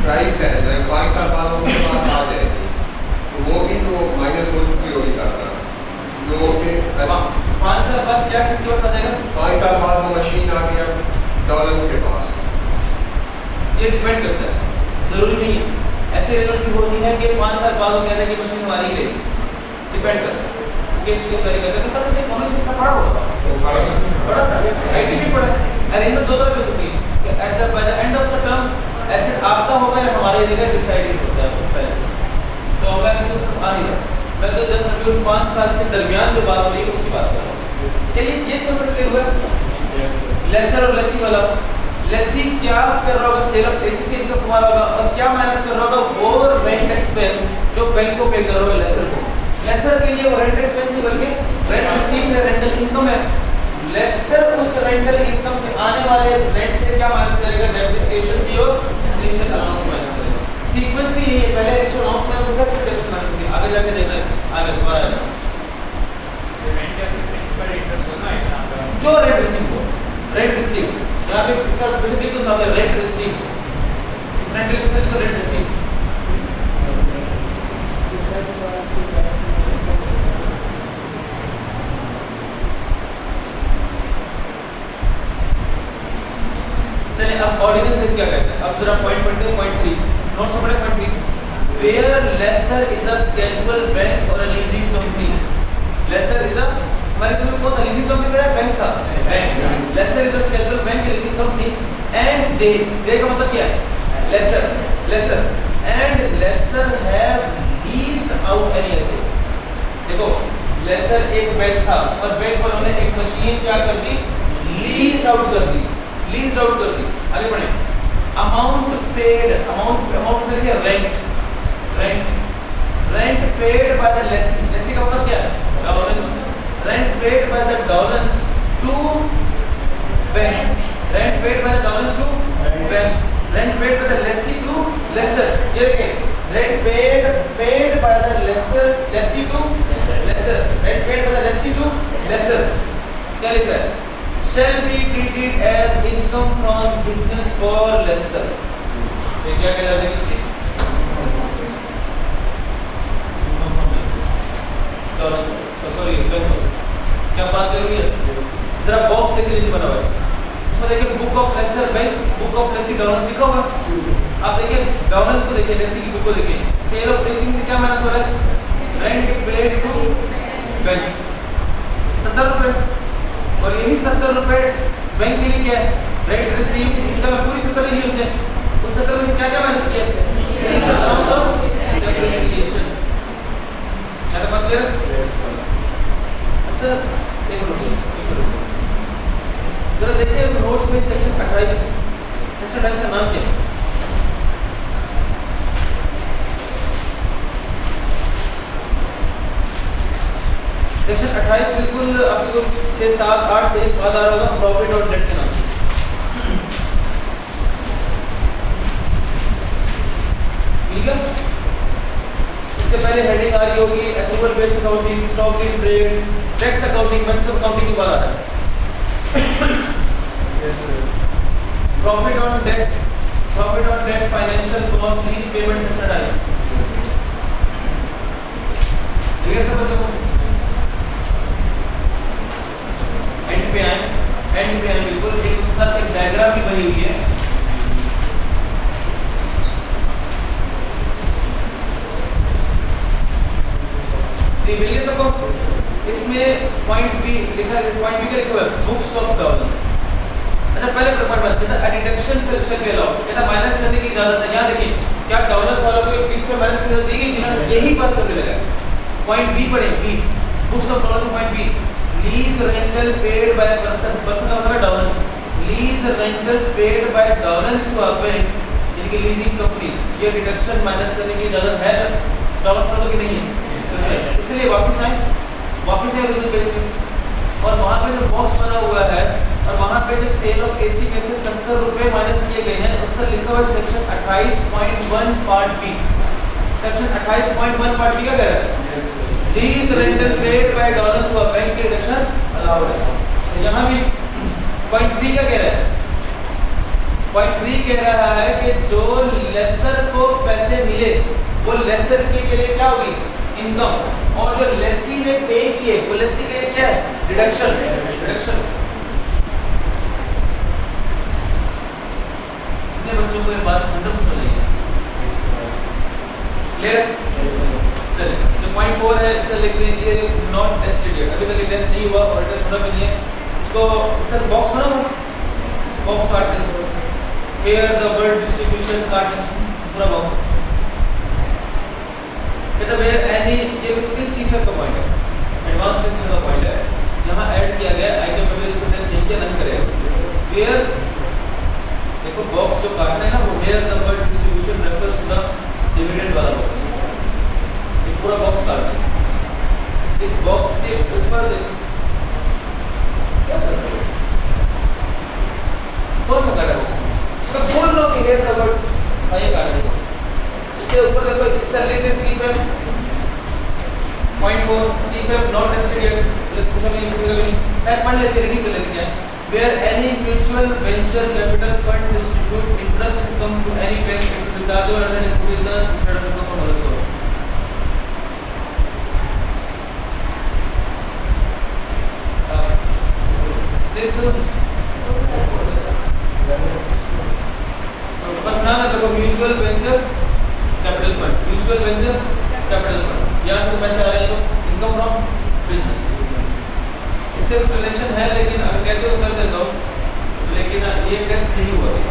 Price है 5 साल बाद वो उनके पास आ जाएगी तो वो भी तो माइनस हो चुकी होगी करता जो कि 5 साल बाद क्या किसके पास आ जाएगा? 5 साल बाद वो मशीन आ गया डॉलर्स के पास। ये डिपेंड करता है, जरूरी नहीं है ऐसे रिजल्ट भी होती है कि 5 साल बाद वो कहते हैं कि मशीन हमारी ही रहेगी, डिपेंड करता है केस टू केस वेरी करता है। तो फर्स्ट में कॉमर्स में इसका पढ़ा होगा, पढ़ा था, आईटी भी पढ़ा है। अरेंजमेंट दो तरह की हो सकती है कि at the by the end of the term asset आपका होगा या हमारे लिए डिसाइडेड होता है उस पैसे तो होगा कि तो सब आ नहीं रहा। मैं तो जस्ट अभी 5 साल के दरमियान जो बात हो रही है उसकी बात कर रहा हूँ। क्या ये कॉन्सेप्ट क्लियर हुआ? लेसर और लेसी वाला, लेसी क्या कर रहा होगा? सेल ऑफ एसी से इनकम कमा रहा होगा और क्या माइनस कर रहा होगा? वो रेंट एक्सपेंस जो बैंक को पे कर रहा होगा लेसर को। लेसर के लिए वो रेंट एक्सपेंस नहीं बल्कि रेंट रिसीव है, रेंटल इनकम है। लेसर उस रेंटल इनकम से आने वाले रेंट से क्या माइनस करेगा? डेप्रिसिएशन की और डिप्रीशिएशन अलाउंस माइनस करेगा। सीक्वेंस भी यही है, पहले एक्शन अलाउंस माइनस होगा फिर डेप्रिसिएशन माइनस होगा। आगे जाके देखना है, आगे दोबारा जो रेंट रिसीव हो, रेंट रिसीव यहाँ पे इसका बेसिकली तो सामने रेंट रिसीव, इस रेंटल इनकम को रेंट रिसीव। चलिए अब ऑर्डिनेंस से क्या कहते हैं? अब जरा पॉइंट पढ़ते हैं, पॉइंट 3 नोट्स में पढ़े point 3 where lessor is a schedule bank और a leasing company. Lessor is a हमारे तो कौन था? लीजिंग कंपनी का बैंक था, bank. Lessor is a schedule bank leasing company and they का मतलब क्या है? Lessor and lessor have leased out any asset. देखो लेसर एक बैंक था और बैंक पर उन्होंने एक मशीन क्या कर दी? लीज आउट कर दी, लीज आउट कर दी। आगे बढ़े। अमाउंट पेड, अमाउंट देखिए rent paid by the lessee, lessee का मतलब क्या है? Dollars. Rent paid by the dollars to bank, rent paid by the dollars to bank, rent paid by the lessee to lessor. ये देखिए rent paid by the lessor, lessee to lessor, rent paid by the lessee to lessor. क्या लिख रहा है? shall be treated as income from business for lesser। ये क्या कह रहा है इसकी? सॉरी क्या बात कर रही है? जरा बॉक्स देखिए नीचे बना हुआ है, उसमें देखिए book of lessor bank, book of lessee dollars लिखा हुआ है। आप देखिए डॉलर्स को देखिए, लेसी की बुक को देखिए। सेल ऑफ लेसिंग से क्या माइनस हो रहा है? रेंट पेड टू बैंक 70 रुपए और यही 70 रुपए बैंक के लिए क्या है? रेंट रिसीव इनकम पूरी 70 ली उसने, उस 70 में से क्या क्या माइनस किया? डेप्रिसिएशन। क्या बात क्लियर है? अच्छा एक मिनट जरा देखिए नोट्स में सेक्शन 28 का नाम क्या है? सेक्शन 28 बिल्कुल आपको 6, 7, 8 पेज बाद आ रहा होगा, प्रॉफिट और डेट के नाम से। ठीक है, इससे पहले हेडिंग आ रही होगी accrual based accounting, stock in trade, tax accounting, method of accounting के बाद आ रहा है profit on date, financial cost, lease payment section 28। ठीक है सब बच्चों को? एंड पे आए बिल्कुल एक उसके साथ एक डायग्राम भी बनी हुई है। जी मिलिए सबको? इसमें पॉइंट बी लिखा है, पॉइंट बी का लिखा हुआ है बुक्स ऑफ डॉलर्स। अच्छा पहले पॉइंट कहता है डिडक्शन फ्रैक्शन के अलावा कहता माइनस करने की इजाजत है। यहाँ देखिए क्या डॉलर्स वालों को बीच में माइनस कर दी गई थी ना, यही बात करने लगा। पॉइंट बी पढ़े, B books of dollars point B lease rental paid by person, person का मतलब dollars, lease rentals paid by dollars to a bank यानी कि लीजिंग कंपनी, ये डिडक्शन माइनस करने की इजाजत है डॉलर्स वालों की नहीं है, इसलिए वापस आए ओरिजिनल पेज पे और वहाँ पे जो बॉक्स बना हुआ है और वहाँ पे जो सेल ऑफ एसी में से 70 रुपए माइनस किए गए हैं उससे लिखा हुआ है section 28.1 part B. Section 28.1 part B क्या कह रहा है? Lease rental paid by dollars to a bank की डिडक्शन अलाउड है। यहाँ भी पॉइंट 3 क्या कह रहा है? पॉइंट 3 कह रहा है कि जो लेसर को पैसे मिले वो लेसर के लिए क्या होगी, इनकम, और जो लेसी ने पे किए वो लेसी के लिए क्या है, डिडक्शन। डिडक्शन अपने बच्चों को ये बात 100% समझाइए। क्लियर? चलिए जो पॉइंट 4 है इसका लिख दीजिए नॉट टेस्टेड येट, अभी तक ये टेस्ट नहीं हुआ और टेस्ट होना भी नहीं है। इसको सर बॉक्स बना, बॉक्स काट दें, हियर द वर्ड डिस्ट्रीब्यूशन काट दें पूरा बॉक्स। मतलब एनी ये बेसिकली सीफेक का पॉइंट है, एडवांस टेस्ट का पॉइंट है, यहाँ ऐड किया गया आइटम पे भी टेस्ट नहीं किया, नहीं करेगा। हियर देखो बॉक्स जो काटना है ना वो here the word distribution refers to the dividend वाला बॉक्स, ये पूरा बॉक्स काट दें। इस बॉक्स के ऊपर देखो क्या कर रहे हो, कौन सा काटा बॉक्स, तो बोल रहा हूँ कि हियर द वर्ड आइए काट दें। इसके ऊपर देखो इससे लिख दें सीफेक पॉइंट 4 सीफेक नॉट टेस्टेड येट, पूछा भी नहीं पूछेगा भी नहीं, मैं पढ़ लेते रेडी कर लेते हैं। Where any mutual venture capital fund distribute interest income to any bank without the other business instead of income from other source. बस ना देखो mutual venture capital fund, mutual venture capital fund, यहाँ से पैसे आ रहे हैं तो इनकम फ्रॉम बिजनेस। इसका एक्सप्लेनेशन है लेकिन अगर कहते हो कर देता हूँ, लेकिन ये टेस्ट नहीं हुआ है।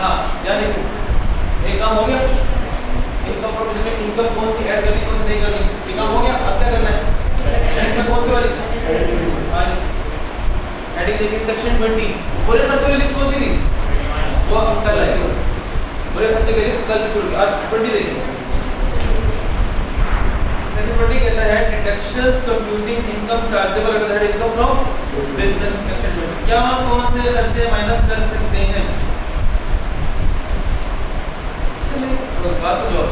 हाँ यार एक काम हो गया, इनकम फ्रॉम बिजनेस, इनकम कौन सी ऐड करनी कौन सी नहीं करनी, ये काम हो गया। अब क्या करना है, इसमें कौन सी वाली हेडिंग देखिए सेक्शन 20 पूरे खर्चों की लिस्ट कौन सी थी, वो कल है, पूरे खर्चे की लिस्ट कल से शुरू की। आज 20 देखिए सेक्शन 20 कहता है डिडक्शंस कंप्यूटिंग इनकम चार्जेबल, कहता है इनकम फ्रॉम बिजनेस। सेक्शन 20 क्या हम कौन से खर्चे माइनस कर सकते हैं, चलिए बात तो जो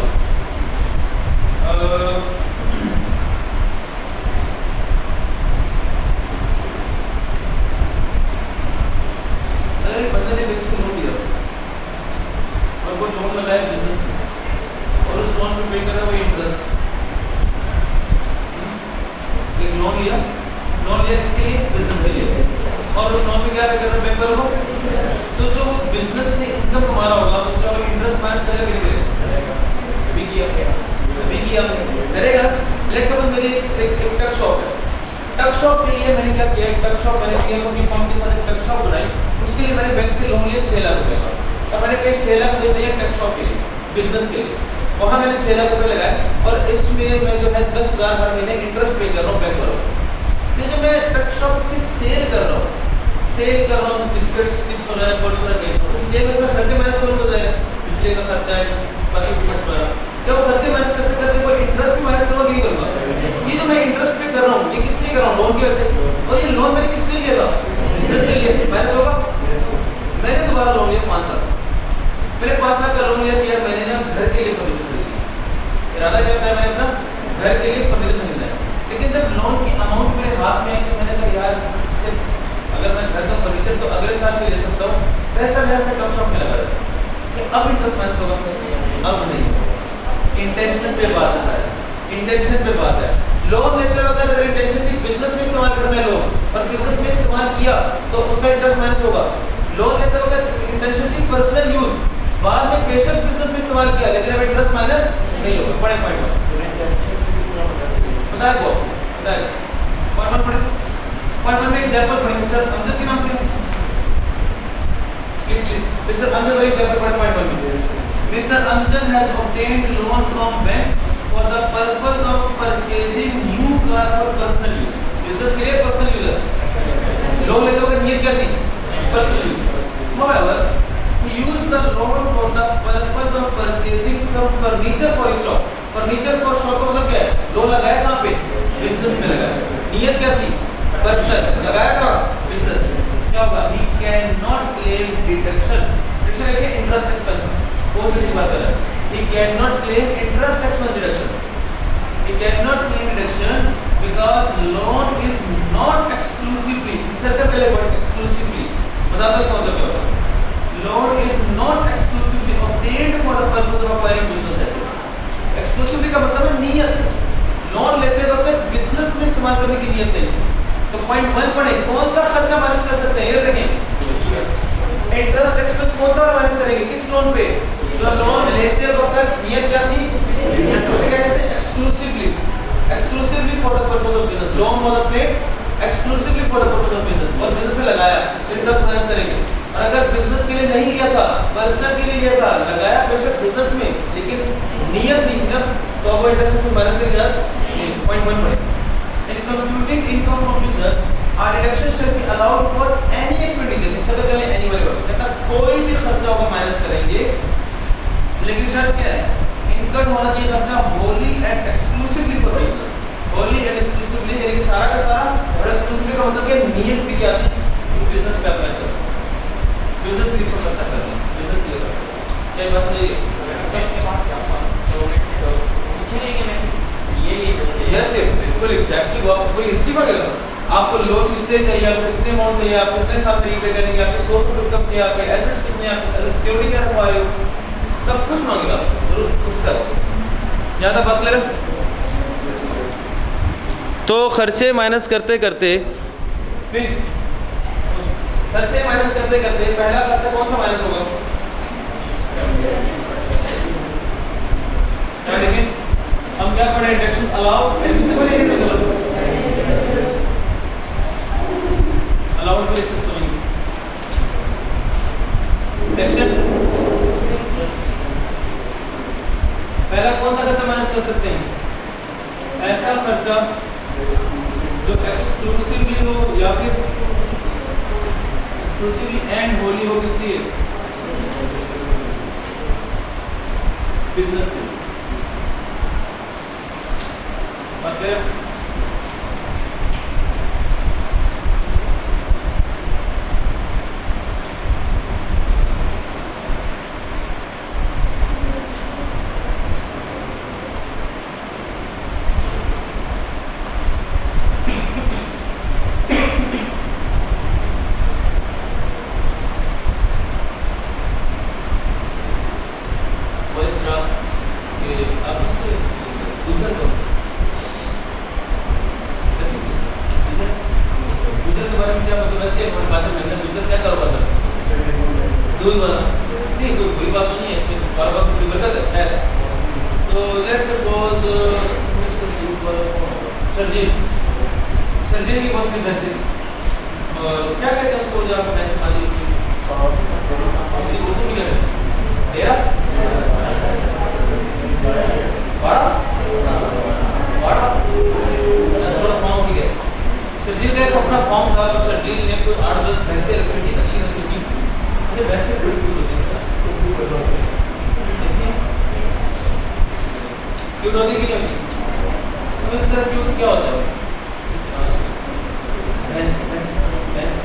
बंदे ने बैंक से लोन लिया और वो लोन लगाया बिजनेस में और उस लोन पे पे कर रहा है वो इंटरेस्ट, एक लोन लिया किसके लिए, बिजनेस के लिए, और उस लोन पे क्या पे कर रहा है बैंक वालों को, तो जो बिजनेस से इनकम कमा रहा होगा तो क्या वो इंटरेस्ट माइनस करेगा भी नहीं करेगा, अभी किया करेगा। लेट्स सपोज मेरी एक टक शॉप है, टक शॉप के लिए मैंने क्या किया, एक टक शॉप मैंने सीएसओ की फॉर्म के साथ एक टक शॉप बनाई, उसके लिए मैंने बैंक से लोन लिया 6 लाख रुपए का, और मैंने कहा 6 लाख मुझे चाहिए टक शॉप के लिए, बिजनेस के लिए, वहाँ मैंने 6 लाख रुपए लगाए और इसमें मैं जो है 10,000 हर महीने इंटरेस्ट पे कर रहा हूँ बैंक वालों। ये जो मैं टक शॉप से सेल कर रहा हूँ बिस्किट्स चिप्स वगैरह पर्स वगैरह, तो सेल में खर्चे माइनस करूँ हो जाएगा, बिजली का खर्चा है, बाकी पेमेंट्स वगैरह, क्या वो खर्चे माइनस करते करते कोई इंटरेस्ट भी माइनस करूँगा नहीं करूँगा। ये जो मैं इंटरेस्ट पे कर रहा हूँ ये किस लिए कर रहा हूँ, लोन की वजह से, और ये लोन मैंने किस लिए लिया था, बिजनेस के लिए, माइनस होगा। मैंने दोबारा लोन लिया 5 लाख, मैंने 5 लाख का लोन लिया कि यार मैंने ना घर के लिए फर्नीचर खरीद लिया, इरादा क्या था मैंने अपना घर के लिए फर्नीचर खरीदना है, लेकिन जब लोन की अमाउंट मेरे हाथ में आई तो मैंने कहा यार इससे अगर मैं घर का फर्नीचर तो अगले साल भी ले सकता हूँ, बेहतर है अपने टक शॉप में लगा देता हूँ, अब इंटरेस्ट माइनस होगा, अब नहीं होगा। इंटेंशन पे बात है सारी, इंटेंशन पे बात है। लोन लेते वक्त अगर इंटेंशन थी बिजनेस में इस्तेमाल करना है लोन और बिजनेस में इस्तेमाल किया तो उसका इंटरेस्ट माइनस होगा। लोन लेते वक्त इंटेंशन थी पर्सनल यूज, बाद में बेशक बिजनेस में इस्तेमाल किया लेकिन अब इंटरेस्ट माइनस नहीं होगा। बड़े पॉइंट बताए पॉइंट में एग्जांपल पढ़ेंगे मिस्टर अमजद के नाम से, मिस्टर अमजद का एग्जांपल पॉइंट 1 में Mr. Amjad has obtained loan from bank for the purpose of purchasing new car for personal use. Business के लिए personal use है। लोन लेते वक्त नियत क्या थी? Personal use. However, he used the loan for the purpose of purchasing some furniture for his shop. Furniture for shop का मतलब क्या है? लोन लगाया कहाँ पे? Business में लगाया। नियत क्या थी? Personal. लगाया कहाँ? Business. क्या होगा? He cannot claim deduction. Deduction है क्या? Interest expense. कौन सी बात कर रहा है? He cannot claim interest expense deduction. He cannot claim deduction because loan is not exclusively, circle पहले वर्ड exclusively बताता हूँ इसका मतलब क्या होता है। Loan is not exclusively obtained for the purpose of acquiring business assets. Exclusively का मतलब है नियत, लोन लेते वक्त बिजनेस में इस्तेमाल करने की नियत नहीं। तो पॉइंट 1 पढ़े, कौन सा खर्चा माइनस कर सकते हैं, ये देखें। इंटरेस्ट एक्सपेंस कौन सा माइनस करेंगे, किस लोन पे, जो लोन लेते वक्त नियत क्या थी, उसे क्या कहते हैं, exclusively for the purpose of business. Loan was obtained exclusively for the purpose of business, और बिजनेस में लगाया, इंटरेस्ट माइनस करेंगे। और अगर बिजनेस के लिए नहीं लिया था, पर्सनल के लिए लिया था, लगाया बेशक बिजनेस में, लेकिन नियत नहीं थी ना, तो वो इंटरेस्ट में माइनस करके नहीं। पॉइंट 1 पढ़े, in computing income from business, our deduction shall be allowed for any expenditure, सबसे पहले any वाले वर्ड, मतलब कोई भी खर्चा होगा माइनस करेंगे, लेकिन शर्त क्या है, इनकम होना चाहिए खर्चा wholly and exclusively for business, wholly and exclusively यानी कि सारा का सारा, और exclusively का मतलब क्या, नियत भी क्या थी, बिजनेस पे अप्लाई करो, बिजनेस के लिए खर्चा करना, बिजनेस के लिए क्या बात समझिए, यस बिल्कुल एग्जैक्टली, वो आपको पूरी हिस्ट्री मांगेगा। आपको लोन किससे चाहिए, आपको कितने अमाउंट चाहिए, आप कितने साल में रीपे करेंगे, आपके सोर्स ऑफ इनकम क्या है, आपके एसेट्स कितने हैं, आप एज सिक्योरिटी क्या रखवा रहे हो, सब कुछ मांगेगा आपसे, जरूर पूछता है। यहाँ तक बात क्लियर है? तो खर्चे माइनस करते करते प्लीज, खर्चे माइनस करते करते पहला खर्चा कौन सा माइनस होगा, क्या देखें हम क्या पढ़े, डिडक्शन अलाउड एडमिसिबल या इनएडमिसिबल, अलाउड को लिख सकते हैं सेक्शन। पहला कौन सा खर्चा माइनस कर सकते हैं, ऐसा खर्चा जो एक्सक्लूसिवली हो या फिर एक्सक्लूसिवली एंड होली हो, किस लिए, बिजनेस के, और फिर वो इस तरह कि आप इससे गुजर करो, गुजर के बारे में क्या मतलब, वैसे हमारी बातें में गुजर क्या करोगा था, दूध वाला, नहीं कोई बुरी बात नहीं है इसमें, कारोबार को बरकत है। तो लेट्स सपोज सर्जरी की बहुत सारी भैंसें, और क्या कहते हैं उसको जो आप भैंसें माली उर्दू में क्या कहते हैं, डेरा, बाड़ा, बाड़ा, थोड़ा फॉर्म ठीक है। सर्जिल का अपना फॉर्म था, तो सर्जिल ने कोई 8-10 भैंसें रखी थी, अच्छी नस्ल की, मुझे भैंसें बड़ी क्यूट होती हैं, क्यूट होती कि नहीं होती, तो इससे ज़्यादा क्यूट क्या होता है, भैंस भैंस भैंस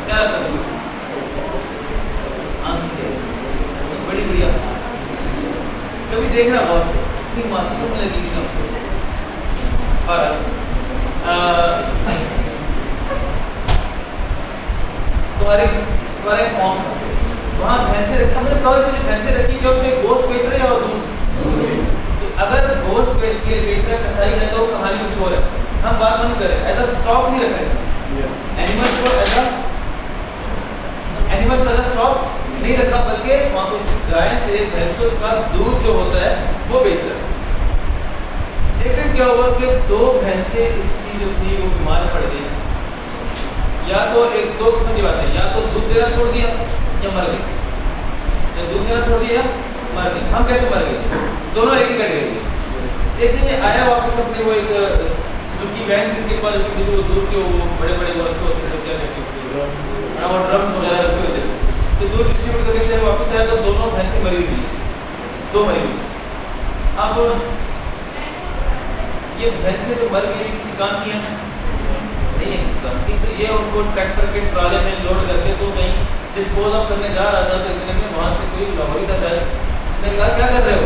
क्या होता है, आंखें बड़ी बढ़िया, कभी देखना बहुत से, इतनी मासूम लगेगी आपको। और तुम्हारे फॉर्म वहाँ भैंसे रखा, मतलब तो इसलिए भैंसे रखी कि उसके गोश्त बेच रहे हैं और दूध, तो अगर गोश्त बेच रहे कसाई है तो कहानी कुछ और है, हम बात बंद करें, एज अ स्टॉक नहीं रखा इसमें, एनिमल्स को एज अ स्टॉक नहीं रखा, बल्कि वहाँ तो गाय से भैंसों का दूध जो होता है वो बेच रहा है। एक दिन क्या हुआ कि 2 भैंसें इसकी जो थी वो बीमार पड़ गई, या तो एक दो किस्म की बात है, या तो दूध देना छोड़ दिया या मर गई, या दूध देना छोड़ दिया मर गई, हम कहते मर गई, दोनों एक ही कैटेगरी। एक दिन ये आया वापस अपने वो एक सुजुकी वैन जिसके पास जो दूध के वो बड़े वर्क होते हैं, क्या कहते हैं उसको, वो ड्रम्स वगैरह रखे होते हैं, तो दूध डिस्ट्रीब्यूट करके शहर वापस आया तो दोनों भैंसें मरी हुई, 2 मरी हुई। अब ये भैंसें जो मर गई किसी काम की है नहीं है, किसी काम की, तो ये उनको ट्रैक्टर के ट्राले में लोड करके तो कहीं डिस्पोज ऑफ करने जा रहा था, तो इतने में वहाँ से कोई लाहौरी था शायद, उसने कहा क्या कर रहे हो,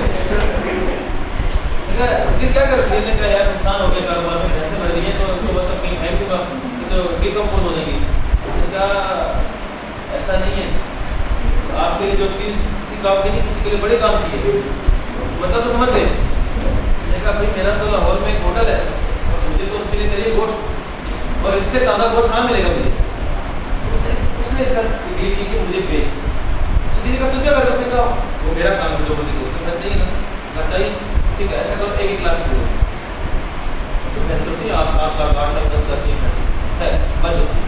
कहा फिर क्या करो, शेर ने कहा यार नुकसान हो गया कारोबार में, पैसे बढ़ दिए तो बस अपनी फेंक दूंगा तो डिकम्पोज हो जाएगी। तो क्या ऐसा नहीं है, तो आपके लिए जो चीज़ किसी काम की नहीं किसी के लिए बड़े काम की है, मतलब तो समझ गए। मैंने कहा भाई मेरा तो लाहौर में एक होटल है और मुझे तो उसके लिए चाहिए गोश्त और इससे ताज़ा गोश्त कहाँ मिलेगा मुझे। उसने इसका डील की कि मुझे बेच दो। दीदी का तुम क्या कर रहे हो, उसने कहा वो मेरा काम है जो मुझे दो, तो मैं सही ना चाहिए ठीक है ऐसा करो 1-1 लाख दो, उससे पैसे होती है 7 लाख 8 लाख 10 लाख की है बच होती है।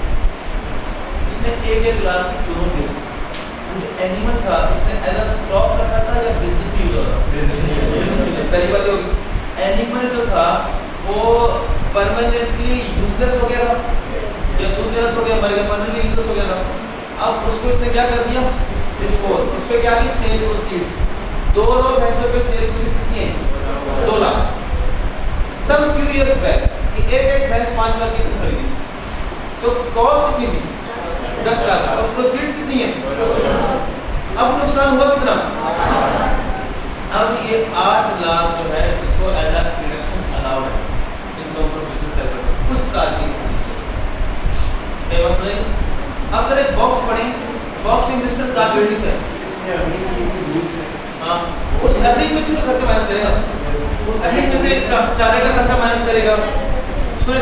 उसने 1-1 लाख की चोरों बेच दी। जो एनिमल था उसने एज अ स्टॉक रखा था या बिजनेस में यूज हो रहा था, पहली बात होगी। एनिमल जो था वो परमानेंटली यूजलेस हो गया था या दूध देना छोड़ गया मर गया, परमानेंटली यूजलेस हो गया था। अब उसको इसने क्या कर दिया, इस पे क्या की सेल प्रोसीड्स 2 भैंसों पे सेल प्रोसीड्स कितनी है 2 lakh. Some few years back कि एक भैंस 5 लाख की खरीदी तो कॉस्ट कितनी थी 10 लाख और प्रोसीड्स कितनी है, अब नुकसान हुआ कितना, अब ये 8 लाख जो है इसको एज अ डिडक्शन अलाउड है इनकम फॉर बिजनेस कर उस साल की मसला। अब जरा एक बॉक्स पढ़ें, बॉक्स में मिस्टर काशिफ है हाँ, उस एवरेज में से खर्चा माइनस करेगा, उस एवरेज में से चारे का खर्चा माइनस करेगा। सुने